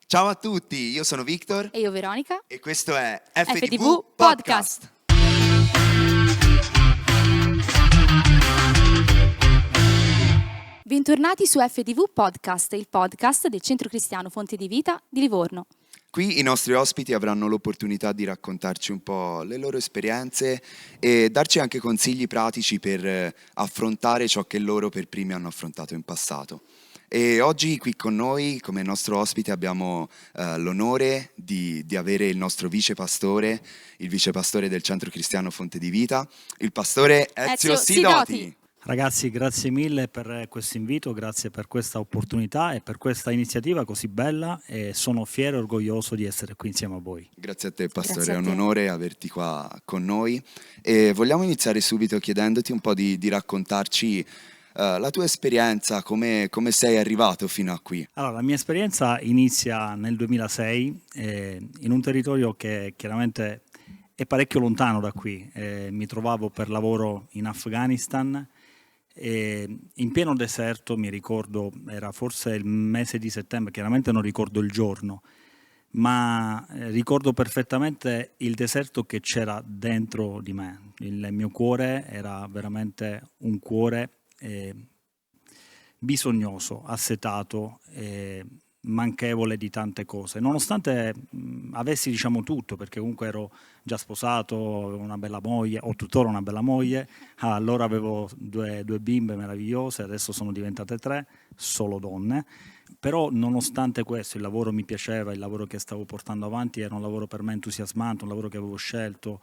Ciao a tutti, io sono Victor E io Veronica. e questo è FTV Podcast. Bentornati su FTV Podcast, il podcast del Centro Cristiano Fonte di Vita di Livorno. Qui i nostri ospiti avranno l'opportunità di raccontarci un po' le loro esperienze e darci anche consigli pratici per affrontare ciò che loro per primi hanno affrontato in passato. E oggi qui con noi, come nostro ospite, abbiamo l'onore di avere il nostro vicepastore, il vicepastore del Centro Cristiano Fonte di Vita, il pastore Ezio Sidoti. Ragazzi, grazie mille per questo invito, grazie per questa opportunità e per questa iniziativa così bella e sono fiero e orgoglioso di essere qui insieme a voi. Grazie a te, pastore, Grazie a è un te. onore averti qua con noi e vogliamo iniziare subito chiedendoti un po' di raccontarci la tua esperienza, come sei arrivato fino a qui. Allora, la mia esperienza inizia nel 2006 in un territorio che chiaramente è parecchio lontano da qui. Mi trovavo per lavoro in Afghanistan. In pieno deserto, mi ricordo, era forse il mese di settembre, chiaramente non ricordo il giorno, ma ricordo perfettamente il deserto che c'era dentro di me. Il mio cuore era veramente un cuore bisognoso, assetato, manchevole di tante cose, nonostante avessi tutto, perché comunque ero già sposato, avevo una bella moglie, ho tuttora una bella moglie, allora avevo due bimbe meravigliose, adesso sono diventate 3, solo donne, però nonostante questo il lavoro mi piaceva, il lavoro che stavo portando avanti era un lavoro per me entusiasmante, un lavoro che avevo scelto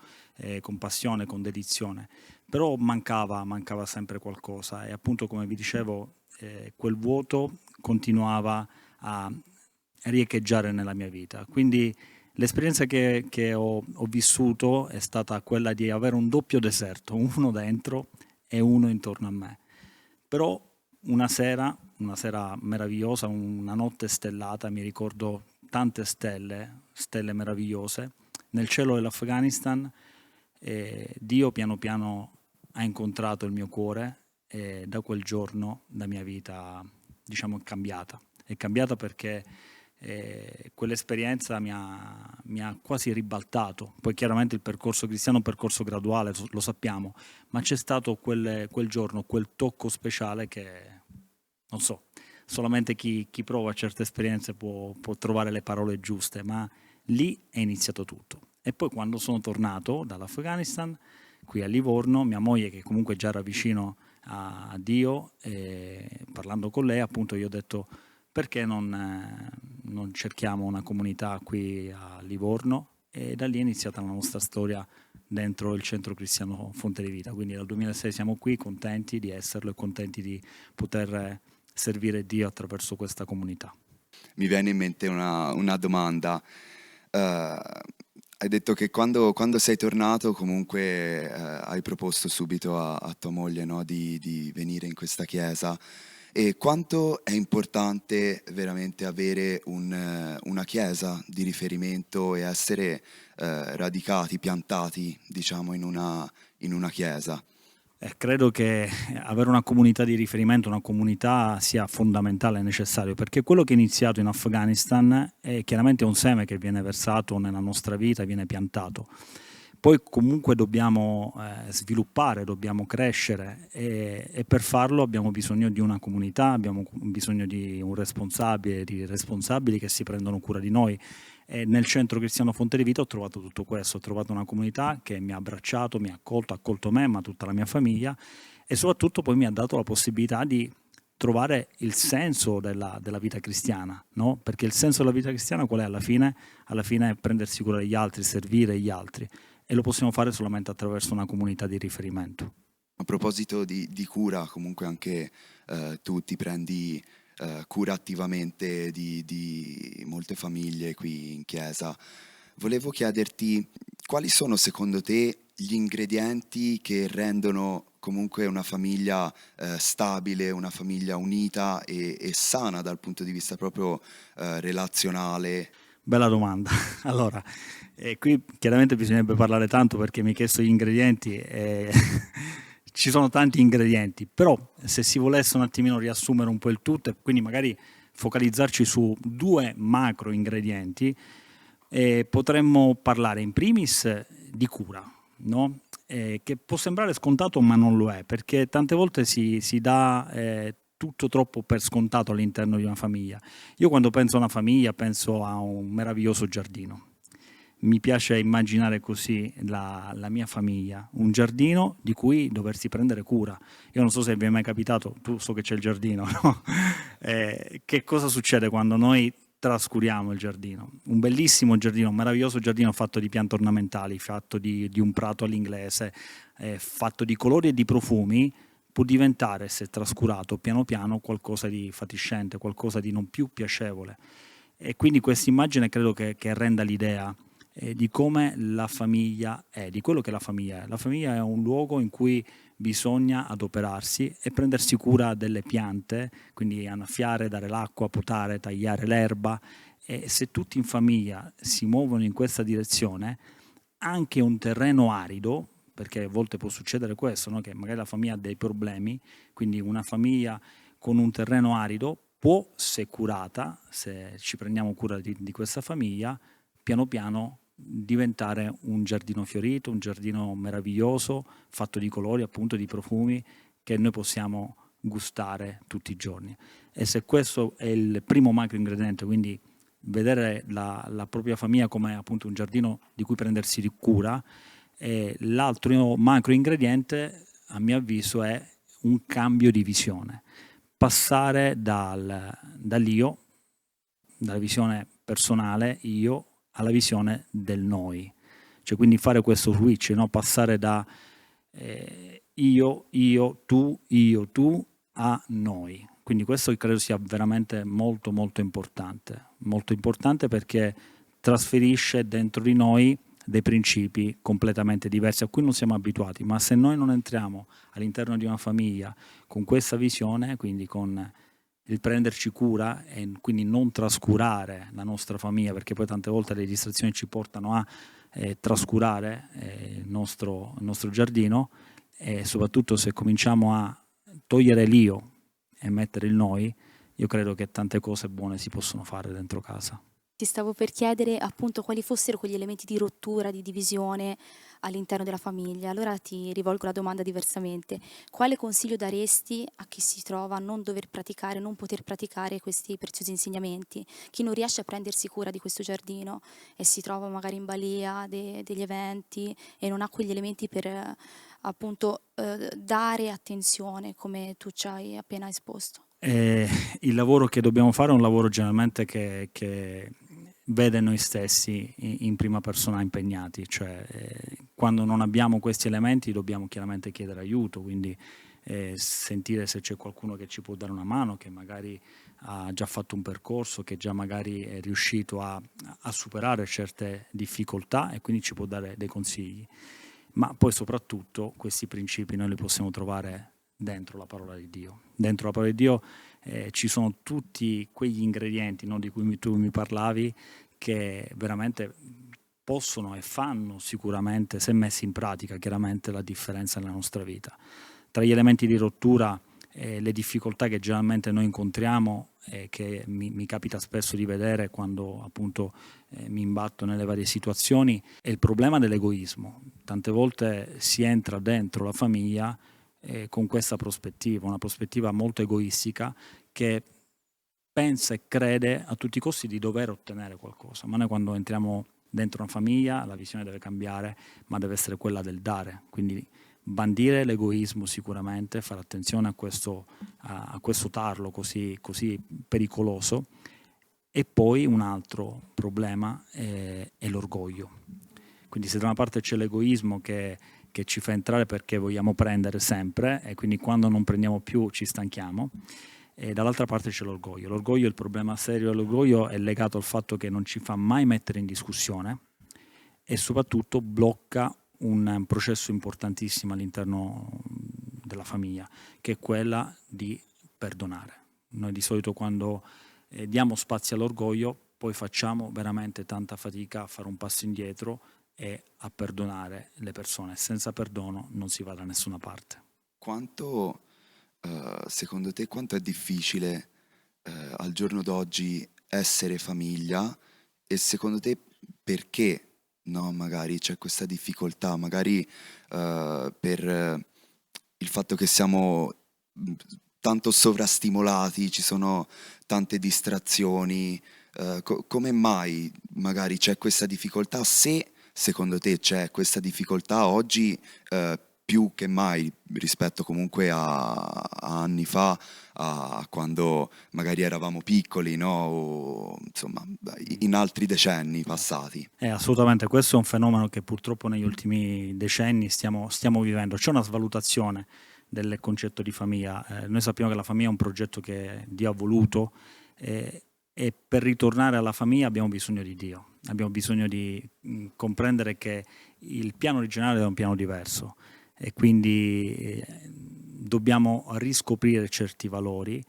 con passione, con dedizione, però mancava sempre qualcosa e appunto, come vi dicevo, quel vuoto continuava a riecheggiare nella mia vita. Quindi l'esperienza che ho vissuto è stata quella di avere un doppio deserto, uno dentro e uno intorno a me. Però una sera meravigliosa, una notte stellata, mi ricordo tante stelle meravigliose, nel cielo dell'Afghanistan, Dio piano piano ha incontrato il mio cuore e da quel giorno la mia vita, è cambiata. È cambiata perché quell'esperienza mi ha quasi ribaltato. Poi chiaramente il percorso cristiano è un percorso graduale, lo sappiamo, ma c'è stato quel giorno, quel tocco speciale che, non so, solamente chi prova certe esperienze può trovare le parole giuste, ma lì è iniziato tutto. E poi quando sono tornato dall'Afghanistan, qui a Livorno, mia moglie, che comunque già era vicino a Dio, parlando con lei, appunto, io ho detto: perché non cerchiamo una comunità qui a Livorno? E da lì è iniziata la nostra storia dentro il Centro Cristiano Fonte di Vita. Quindi dal 2006 siamo qui, contenti di esserlo e contenti di poter servire Dio attraverso questa comunità. Mi viene in mente una domanda. Hai detto che quando sei tornato comunque hai proposto subito a tua moglie, no, di venire in questa chiesa. E quanto è importante veramente avere una chiesa di riferimento e essere radicati, piantati, diciamo, in una chiesa? Credo che avere una comunità di riferimento, una comunità sia fondamentale e necessario, perché quello che è iniziato in Afghanistan è chiaramente un seme che viene versato nella nostra vita, viene piantato. Poi comunque dobbiamo sviluppare, dobbiamo crescere e per farlo abbiamo bisogno di una comunità, abbiamo bisogno di un responsabile, di responsabili che si prendono cura di noi. E nel Centro Cristiano Fonte di Vita ho trovato tutto questo, ho trovato una comunità che mi ha abbracciato, mi ha accolto me, ma tutta la mia famiglia, e soprattutto poi mi ha dato la possibilità di trovare il senso della vita cristiana, no? Perché il senso della vita cristiana qual è alla fine? Alla fine è prendersi cura degli altri, servire gli altri, e lo possiamo fare solamente attraverso una comunità di riferimento. A proposito di cura, comunque anche tu ti prendi cura attivamente di molte famiglie qui in chiesa. Volevo chiederti quali sono secondo te gli ingredienti che rendono comunque una famiglia stabile, una famiglia unita e sana dal punto di vista proprio relazionale? Bella domanda. Allora, qui chiaramente bisognerebbe parlare tanto perché mi hai chiesto gli ingredienti e ci sono tanti ingredienti, però se si volesse un attimino riassumere un po' il tutto e quindi magari focalizzarci su 2 macro ingredienti. Potremmo parlare in primis di cura, no? Che può sembrare scontato ma non lo è, perché tante volte si dà tutto troppo per scontato all'interno di una famiglia. Io quando penso a una famiglia penso a un meraviglioso giardino. Mi piace immaginare così la mia famiglia, un giardino di cui doversi prendere cura. Io non so se vi è mai capitato, tu so che c'è il giardino, no? Che cosa succede quando noi trascuriamo il giardino? Un bellissimo giardino, un meraviglioso giardino fatto di piante ornamentali, fatto di un prato all'inglese, fatto di colori e di profumi, può diventare, se trascurato piano piano, qualcosa di fatiscente, qualcosa di non più piacevole. E quindi questa immagine credo che renda l'idea di come la famiglia è, di quello che la famiglia è. La famiglia è un luogo in cui bisogna adoperarsi e prendersi cura delle piante, quindi annaffiare, dare l'acqua, potare, tagliare l'erba. E se tutti in famiglia si muovono in questa direzione, anche un terreno arido, perché a volte può succedere questo, no? Che magari la famiglia ha dei problemi, quindi una famiglia con un terreno arido può, se curata, se ci prendiamo cura di questa famiglia, piano piano diventare un giardino fiorito, un giardino meraviglioso, fatto di colori, appunto di profumi, che noi possiamo gustare tutti i giorni. E se questo è il primo macro ingrediente, quindi vedere la propria famiglia come appunto un giardino di cui prendersi di cura, l'altro macro ingrediente, a mio avviso, è un cambio di visione. Passare dall'io, dalla visione personale, io, alla visione del noi. Cioè, quindi fare questo switch, no? Passare da io, tu, a noi. Quindi questo credo sia veramente molto molto importante perché trasferisce dentro di noi dei principi completamente diversi a cui non siamo abituati, ma se noi non entriamo all'interno di una famiglia con questa visione, quindi con il prenderci cura e quindi non trascurare la nostra famiglia, perché poi tante volte le distrazioni ci portano a trascurare il nostro giardino, e soprattutto se cominciamo a togliere l'io e mettere il noi, io credo che tante cose buone si possono fare dentro casa. Ti stavo per chiedere appunto quali fossero quegli elementi di rottura, di divisione all'interno della famiglia. Allora ti rivolgo la domanda diversamente. Quale consiglio daresti a chi si trova a non dover praticare, non poter praticare questi preziosi insegnamenti? Chi non riesce a prendersi cura di questo giardino e si trova magari in balia degli eventi e non ha quegli elementi per appunto dare attenzione come tu ci hai appena esposto? Il lavoro che dobbiamo fare è un lavoro generalmente che vede noi stessi in prima persona impegnati, cioè quando non abbiamo questi elementi dobbiamo chiaramente chiedere aiuto, quindi sentire se c'è qualcuno che ci può dare una mano, che magari ha già fatto un percorso, che già magari è riuscito a superare certe difficoltà e quindi ci può dare dei consigli. Ma poi soprattutto questi principi noi li possiamo trovare dentro la parola di Dio. Dentro la parola di Dio ci sono tutti quegli ingredienti, no, di cui tu mi parlavi, che veramente possono e fanno sicuramente, se messi in pratica, chiaramente la differenza nella nostra vita. Tra gli elementi di rottura, le difficoltà che generalmente noi incontriamo e che mi capita spesso di vedere quando appunto mi imbatto nelle varie situazioni, è il problema dell'egoismo. Tante volte si entra dentro la famiglia con questa prospettiva, una prospettiva molto egoistica che pensa e crede a tutti i costi di dover ottenere qualcosa. Ma noi quando entriamo dentro una famiglia la visione deve cambiare, ma deve essere quella del dare. Quindi bandire l'egoismo sicuramente, fare attenzione a questo tarlo così pericoloso. E poi un altro problema è l'orgoglio. Quindi se da una parte c'è l'egoismo che ci fa entrare perché vogliamo prendere sempre e quindi quando non prendiamo più ci stanchiamo, e dall'altra parte c'è l'orgoglio. L'orgoglio, il problema serio dell'orgoglio è legato al fatto che non ci fa mai mettere in discussione e soprattutto blocca un processo importantissimo all'interno della famiglia, che è quella di perdonare. Noi di solito quando diamo spazio all'orgoglio poi facciamo veramente tanta fatica a fare un passo indietro e a perdonare le persone. Senza perdono non si va da nessuna parte. Secondo te, quanto è difficile al giorno d'oggi essere famiglia e secondo te perché, no, magari c'è questa difficoltà, magari per il fatto che siamo mh, tanto sovrastimolati, ci sono tante distrazioni, come mai magari c'è questa difficoltà? Se secondo te c'è questa difficoltà oggi più che mai rispetto comunque a anni fa, a quando magari eravamo piccoli, no? O, insomma, in altri decenni passati. Assolutamente, questo è un fenomeno che purtroppo negli ultimi decenni stiamo vivendo. C'è una svalutazione del concetto di famiglia. Noi sappiamo che la famiglia è un progetto che Dio ha voluto e per ritornare alla famiglia abbiamo bisogno di Dio, abbiamo bisogno di comprendere che il piano originale è un piano diverso e quindi dobbiamo riscoprire certi valori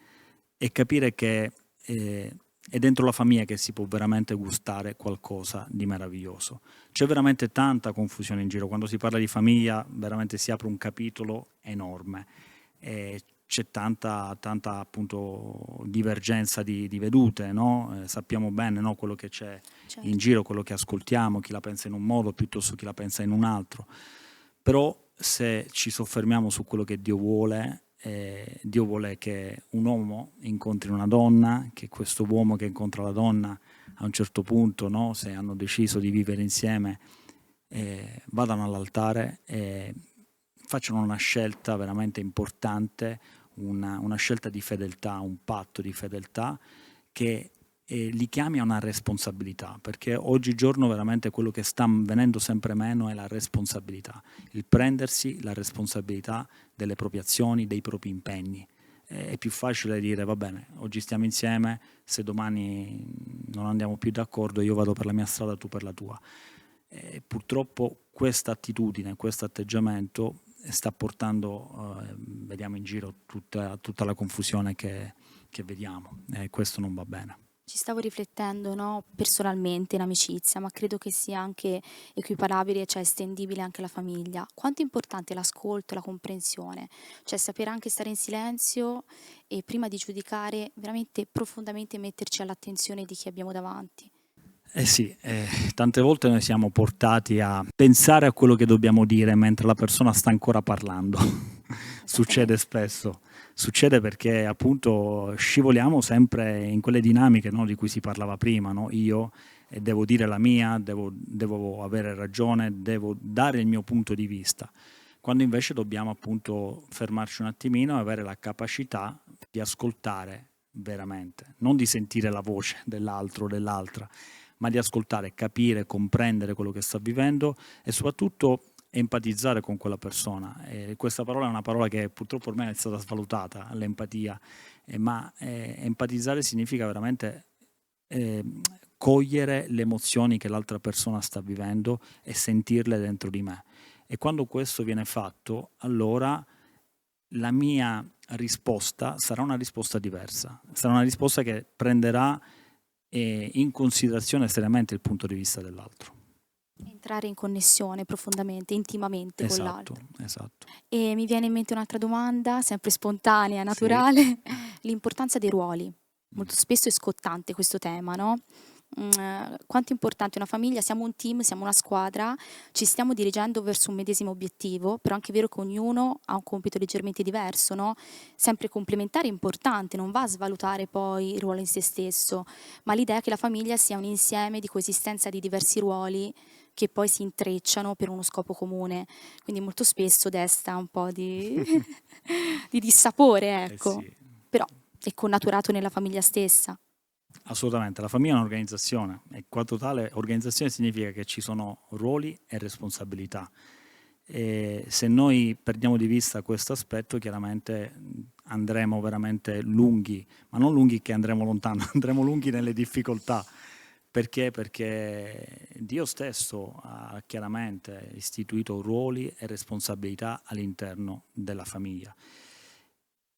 e capire che è dentro la famiglia che si può veramente gustare qualcosa di meraviglioso. C'è veramente tanta confusione in giro, quando si parla di famiglia veramente si apre un capitolo enorme e c'è tanta appunto divergenza di vedute, no? Sappiamo bene, no, quello che c'è Certo. in giro, quello che ascoltiamo, chi la pensa in un modo piuttosto chi la pensa in un altro. Però se ci soffermiamo su quello che Dio vuole che un uomo incontri una donna, che questo uomo che incontra la donna a un certo punto, no, se hanno deciso di vivere insieme, vadano all'altare e facciano una scelta veramente importante, una scelta di fedeltà, un patto di fedeltà che li chiami a una responsabilità, perché oggigiorno veramente quello che sta venendo sempre meno è la responsabilità, il prendersi la responsabilità delle proprie azioni, dei propri impegni. È più facile dire va bene, oggi stiamo insieme, se domani non andiamo più d'accordo io vado per la mia strada, tu per la tua. Purtroppo questa attitudine, questo atteggiamento sta portando, vediamo in giro tutta la confusione che vediamo e questo non va bene. Ci stavo riflettendo, no, personalmente in amicizia, ma credo che sia anche equiparabile, cioè estendibile anche alla famiglia. Quanto è importante l'ascolto e la comprensione, cioè sapere anche stare in silenzio e prima di giudicare veramente profondamente metterci all'attenzione di chi abbiamo davanti. Eh sì, tante volte noi siamo portati a pensare a quello che dobbiamo dire mentre la persona sta ancora parlando. Succede Esattamente. spesso, succede perché appunto scivoliamo sempre in quelle dinamiche, no, di cui si parlava prima, no? Io devo dire la mia, devo avere ragione, devo dare il mio punto di vista, quando invece dobbiamo appunto fermarci un attimino e avere la capacità di ascoltare veramente, non di sentire la voce dell'altro o dell'altra, ma di ascoltare, capire, comprendere quello che sta vivendo e soprattutto empatizzare con quella persona. Questa parola è una parola che purtroppo ormai è stata svalutata, l'empatia, ma empatizzare significa veramente eh, cogliere le emozioni che l'altra persona sta vivendo e sentirle dentro di me. E quando questo viene fatto, allora la mia risposta sarà una risposta diversa, sarà una risposta che prenderà in considerazione seriamente il punto di vista dell'altro. Entrare in connessione profondamente, intimamente con Esatto, l'altro. esatto. E mi viene in mente un'altra domanda, sempre spontanea, Sì. naturale, l'importanza dei ruoli. Mm. Molto spesso è scottante questo tema, no? Quanto è importante una famiglia, siamo un team, siamo una squadra, ci stiamo dirigendo verso un medesimo obiettivo, però è anche vero che ognuno ha un compito leggermente diverso, no? Sempre complementare è importante, non va a svalutare poi il ruolo in se stesso, ma l'idea è che la famiglia sia un insieme di coesistenza di diversi ruoli che poi si intrecciano per uno scopo comune. Quindi molto spesso desta un po' di, di dissapore, Eh ecco, sì, però è connaturato nella famiglia stessa. assolutamente. La famiglia è un'organizzazione e quanto tale organizzazione significa che ci sono ruoli e responsabilità. E se noi perdiamo di vista questo aspetto, chiaramente andremo veramente lunghi, ma non lunghi che andremo lontano, andremo lunghi nelle difficoltà. Perché? Perché Dio stesso ha chiaramente istituito ruoli e responsabilità all'interno della famiglia.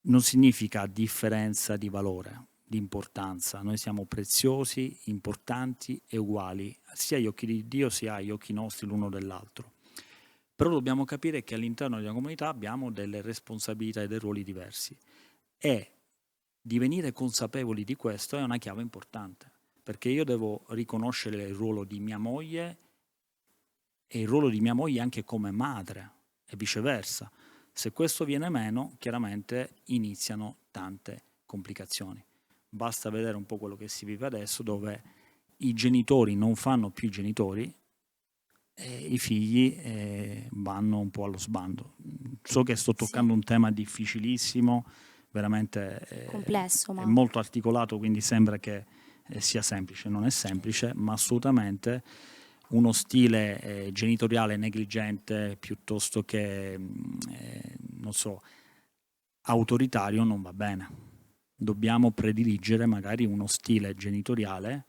Non significa differenza di valore, di importanza. Noi siamo preziosi, importanti e uguali, sia agli occhi di Dio sia agli occhi nostri l'uno dell'altro. Però dobbiamo capire che all'interno di una comunità abbiamo delle responsabilità e dei ruoli diversi e divenire consapevoli di questo è una chiave importante, perché io devo riconoscere il ruolo di mia moglie e il ruolo di mia moglie anche come madre e viceversa. Se questo viene meno, chiaramente iniziano tante complicazioni. Basta vedere un po' quello che si vive adesso, dove i genitori non fanno più i genitori e i figli vanno un po' allo sbando. So che sto toccando un tema difficilissimo, veramente Complesso, è ma molto articolato, quindi sembra che sia semplice. Non è semplice, ma assolutamente uno stile genitoriale negligente piuttosto che, non so, autoritario non va bene. Dobbiamo prediligere magari uno stile genitoriale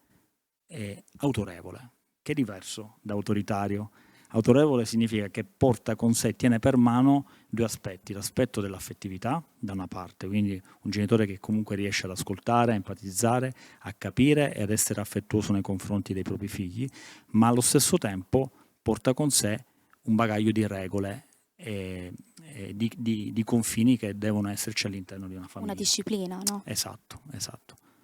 autorevole, che è diverso da autoritario. Autorevole significa che porta con sé, tiene per mano due aspetti: l'aspetto dell'affettività da una parte, quindi un genitore che comunque riesce ad ascoltare, a empatizzare, a capire e ad essere affettuoso nei confronti dei propri figli, ma allo stesso tempo porta con sé un bagaglio di regole e di confini che devono esserci all'interno di una una famiglia. disciplina, no? Esatto.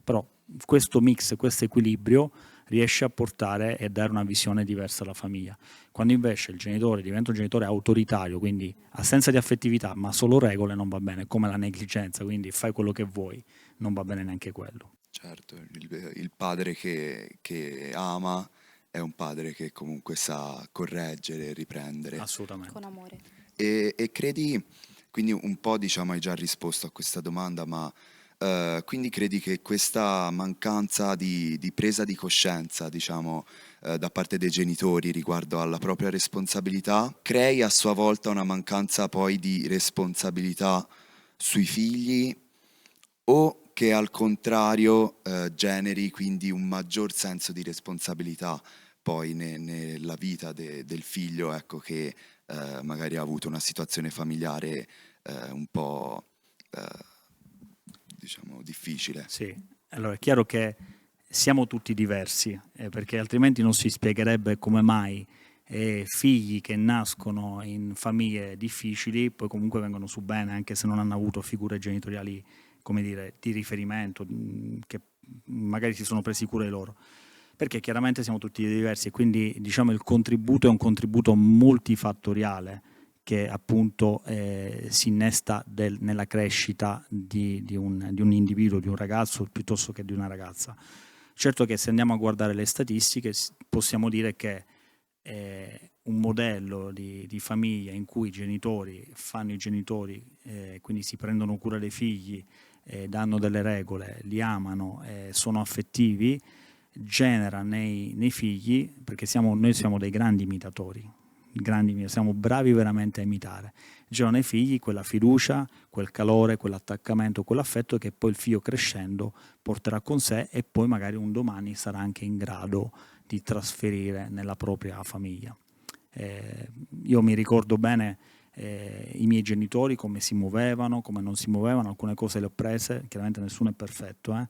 Però questo mix, questo equilibrio riesce a portare e dare una visione diversa alla famiglia. Quando invece il genitore diventa un genitore autoritario, quindi assenza di affettività, ma solo regole, non va bene, come la negligenza, quindi fai quello che vuoi, non va bene neanche quello. Certo, il padre che ama è un padre che comunque sa correggere, riprendere. Assolutamente. Con amore. E credi, quindi un po' diciamo hai già risposto a questa domanda, ma quindi credi che questa mancanza di presa di coscienza, diciamo, da parte dei genitori riguardo alla propria responsabilità, crei a sua volta una mancanza poi di responsabilità sui figli, o che al contrario generi quindi un maggior senso di responsabilità poi nella vita del figlio, ecco, che magari ha avuto una situazione familiare un po' diciamo difficile. Sì, allora è chiaro che siamo tutti diversi, perché altrimenti non si spiegherebbe come mai figli che nascono in famiglie difficili poi comunque vengono su bene, anche se non hanno avuto figure genitoriali, come dire, di riferimento, che magari si sono presi cura di loro. Perché chiaramente siamo tutti diversi e quindi diciamo il contributo è un contributo multifattoriale che appunto si innesta nella crescita di un individuo, di un ragazzo piuttosto che di una ragazza. Certo che se andiamo a guardare le statistiche possiamo dire che un modello di famiglia in cui i genitori fanno i genitori, quindi si prendono cura dei figli, danno delle regole, li amano, sono affettivi, genera nei figli, perché noi siamo dei grandi imitatori, siamo bravi veramente a imitare, genera nei figli quella fiducia, quel calore, quell'attaccamento, quell'affetto che poi il figlio crescendo porterà con sé e poi magari un domani sarà anche in grado di trasferire nella propria famiglia. Io mi ricordo bene i miei genitori, come si muovevano, come non si muovevano, alcune cose le ho prese, chiaramente nessuno è perfetto,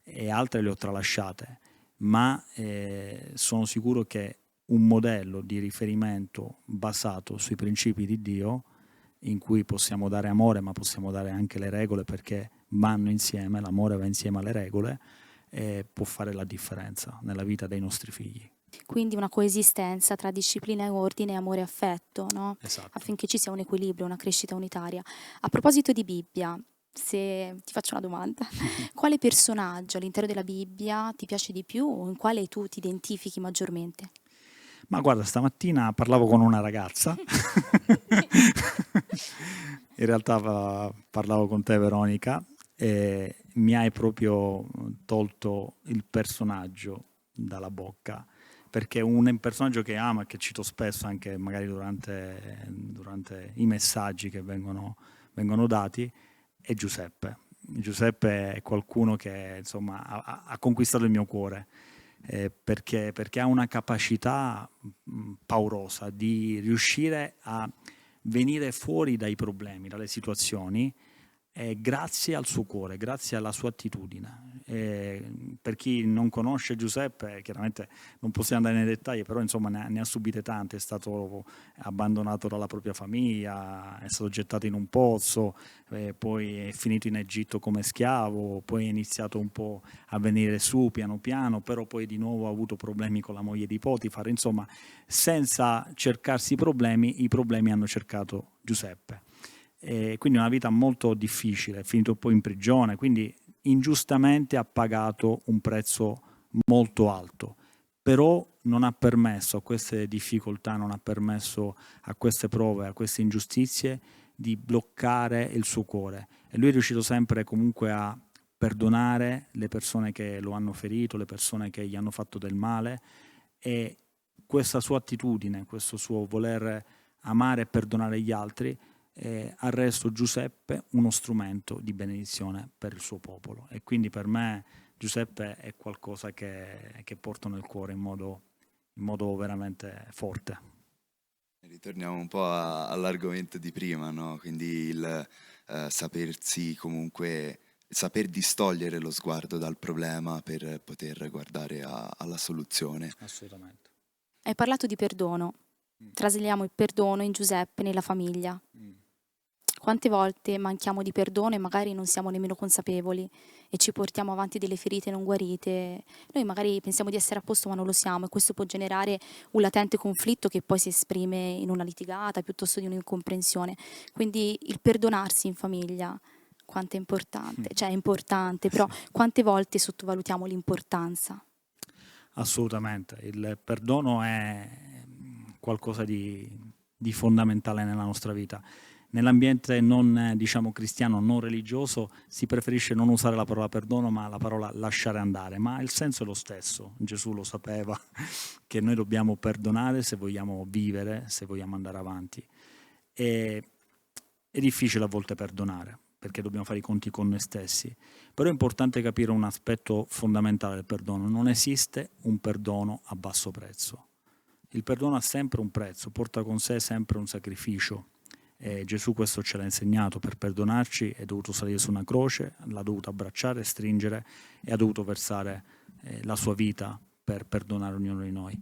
e altre le ho tralasciate, ma sono sicuro che un modello di riferimento basato sui principi di Dio, in cui possiamo dare amore ma possiamo dare anche le regole, perché vanno insieme, l'amore va insieme alle regole, può fare la differenza nella vita dei nostri figli. Quindi una coesistenza tra disciplina e ordine, amore e affetto, no? Esatto. Affinché ci sia un equilibrio, una crescita unitaria. A proposito di Bibbia, se ti faccio una domanda, quale personaggio all'interno della Bibbia ti piace di più o in quale tu ti identifichi maggiormente? Ma guarda, stamattina parlavo con una ragazza, in realtà parlavo con te Veronica, e mi hai proprio tolto il personaggio dalla bocca, perché un personaggio che amo e che cito spesso anche magari durante i messaggi che vengono dati è Giuseppe. Giuseppe è qualcuno che insomma ha conquistato il mio cuore. Perché ha una capacità paurosa di riuscire a venire fuori dai problemi, dalle situazioni, grazie al suo cuore, grazie alla sua attitudine. Per chi non conosce Giuseppe, chiaramente non possiamo andare nei dettagli, però insomma ne ha subite tante. È stato abbandonato dalla propria famiglia, è stato gettato in un pozzo, poi è finito in Egitto come schiavo, poi è iniziato un po' a venire su piano piano, però poi di nuovo ha avuto problemi con la moglie di Potifar. Insomma, senza cercarsi i problemi hanno cercato Giuseppe. Quindi una vita molto difficile, è finito poi in prigione, quindi ingiustamente ha pagato un prezzo molto alto, però non ha permesso a queste difficoltà, non ha permesso a queste prove, a queste ingiustizie di bloccare il suo cuore, e lui è riuscito sempre comunque a perdonare le persone che lo hanno ferito, le persone che gli hanno fatto del male, e questa sua attitudine, questo suo voler amare e perdonare gli altri ha reso Giuseppe uno strumento di benedizione per il suo popolo. E quindi per me Giuseppe è qualcosa che porto nel cuore in modo veramente forte. Ritorniamo un po' all'argomento di prima, no? Quindi il sapersi comunque, saper distogliere lo sguardo dal problema per poter guardare alla soluzione. Assolutamente. Hai parlato di perdono. Trasliamo il perdono in Giuseppe, nella famiglia. Quante volte manchiamo di perdono e magari non siamo nemmeno consapevoli e ci portiamo avanti delle ferite non guarite. Noi magari pensiamo di essere a posto ma non lo siamo, e questo può generare un latente conflitto che poi si esprime in una litigata piuttosto di un'incomprensione. Quindi il perdonarsi in famiglia, quanto è importante, cioè è importante, però quante volte sottovalutiamo l'importanza? Assolutamente, il perdono è qualcosa di fondamentale nella nostra vita. Nell'ambiente non, diciamo, cristiano, non religioso, si preferisce non usare la parola perdono, ma la parola lasciare andare, ma il senso è lo stesso. Gesù lo sapeva, che noi dobbiamo perdonare se vogliamo vivere, se vogliamo andare avanti. È difficile a volte perdonare, perché dobbiamo fare i conti con noi stessi, però è importante capire un aspetto fondamentale del perdono: non esiste un perdono a basso prezzo. Il perdono ha sempre un prezzo, porta con sé sempre un sacrificio. Gesù questo ce l'ha insegnato: per perdonarci è dovuto salire su una croce, l'ha dovuto abbracciare, stringere, e ha dovuto versare la sua vita per perdonare ognuno di noi.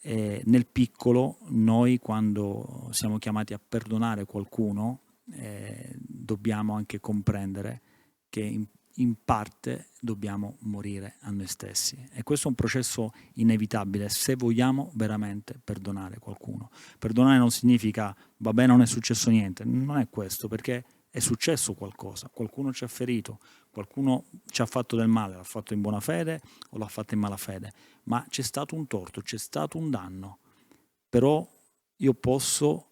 Nel piccolo, noi quando siamo chiamati a perdonare qualcuno, dobbiamo anche comprendere che in parte dobbiamo morire a noi stessi, e questo è un processo inevitabile se vogliamo veramente perdonare qualcuno. Perdonare non significa vabbè, non è successo niente, non è questo, perché è successo qualcosa, qualcuno ci ha ferito, qualcuno ci ha fatto del male, l'ha fatto in buona fede o l'ha fatto in malafede, ma c'è stato un torto, c'è stato un danno, però io posso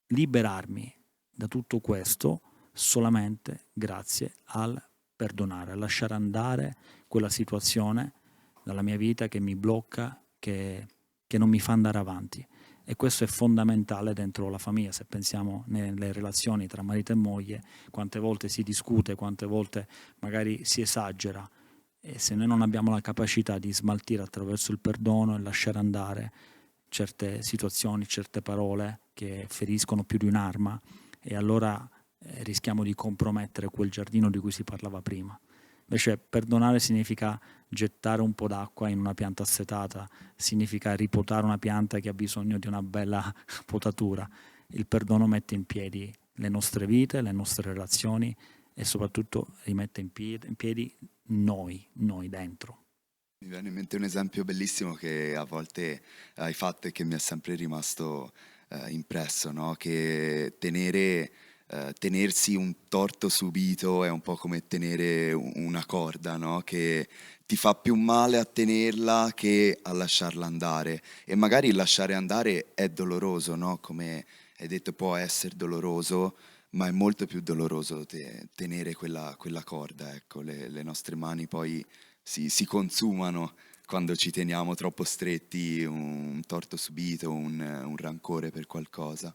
liberarmi da tutto questo solamente grazie al perdonare, a lasciare andare quella situazione dalla mia vita che mi blocca, che non mi fa andare avanti. E questo è fondamentale dentro la famiglia. Se pensiamo nelle relazioni tra marito e moglie, quante volte si discute, quante volte magari si esagera, e se noi non abbiamo la capacità di smaltire attraverso il perdono e lasciare andare certe situazioni, certe parole che feriscono più di un'arma, e allora rischiamo di compromettere quel giardino di cui si parlava prima. Invece perdonare significa gettare un po' d'acqua in una pianta assetata, significa ripotare una pianta che ha bisogno di una bella potatura. Il perdono mette in piedi le nostre vite, le nostre relazioni, e soprattutto rimette in piedi noi dentro. Mi viene in mente un esempio bellissimo che a volte hai fatto e che mi è sempre rimasto impresso, no? Che tenersi un torto subito è un po' come tenere una corda, no? Che ti fa più male a tenerla che a lasciarla andare, e magari lasciare andare è doloroso, no? Come hai detto, può essere doloroso, ma è molto più doloroso tenere quella corda, ecco. Le nostre mani poi si consumano quando ci teniamo troppo stretti un torto subito, un rancore per qualcosa.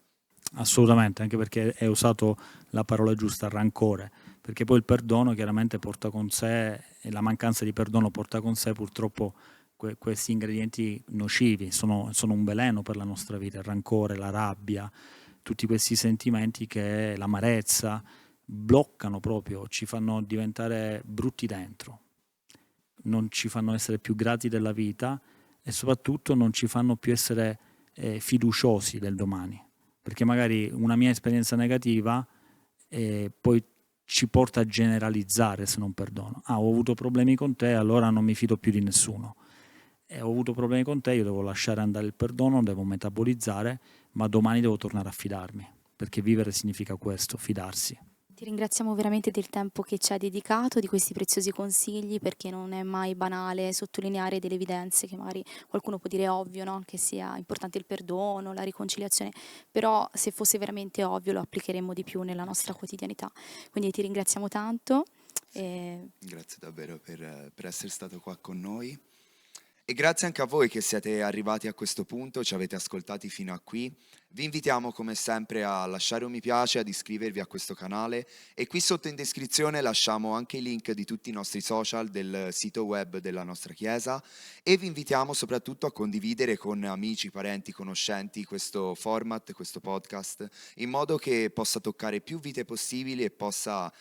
Assolutamente, anche perché hai usato la parola giusta, rancore, perché poi il perdono chiaramente porta con sé, e la mancanza di perdono porta con sé purtroppo questi ingredienti nocivi, sono un veleno per la nostra vita: il rancore, la rabbia, tutti questi sentimenti che l'amarezza bloccano proprio, ci fanno diventare brutti dentro. non ci fanno essere più grati della vita e soprattutto non ci fanno più essere fiduciosi del domani, perché magari una mia esperienza negativa poi ci porta a generalizzare se non perdono. Ho avuto problemi con te, allora non mi fido più di nessuno. Ho avuto problemi con te, io devo lasciare andare il perdono, devo metabolizzare, ma domani devo tornare a fidarmi, perché vivere significa questo, fidarsi. Ti ringraziamo veramente del tempo che ci hai dedicato, di questi preziosi consigli, perché non è mai banale sottolineare delle evidenze che magari qualcuno può dire ovvio, no? Che sia importante il perdono, la riconciliazione, però se fosse veramente ovvio lo applicheremmo di più nella nostra quotidianità. Quindi ti ringraziamo tanto. Grazie davvero per essere stato qua con noi. E grazie anche a voi che siete arrivati a questo punto, ci avete ascoltati fino a qui. Vi invitiamo come sempre a lasciare un mi piace, ad iscrivervi a questo canale e qui sotto in descrizione lasciamo anche i link di tutti i nostri social, del sito web della nostra chiesa e vi invitiamo soprattutto a condividere con amici, parenti, conoscenti questo format, questo podcast, in modo che possa toccare più vite possibili e possa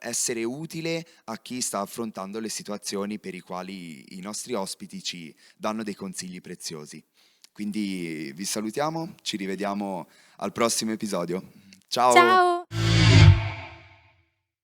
essere utile a chi sta affrontando le situazioni per i quali i nostri ospiti ci danno dei consigli preziosi. Quindi vi salutiamo, ci rivediamo al prossimo episodio. Ciao! Ciao!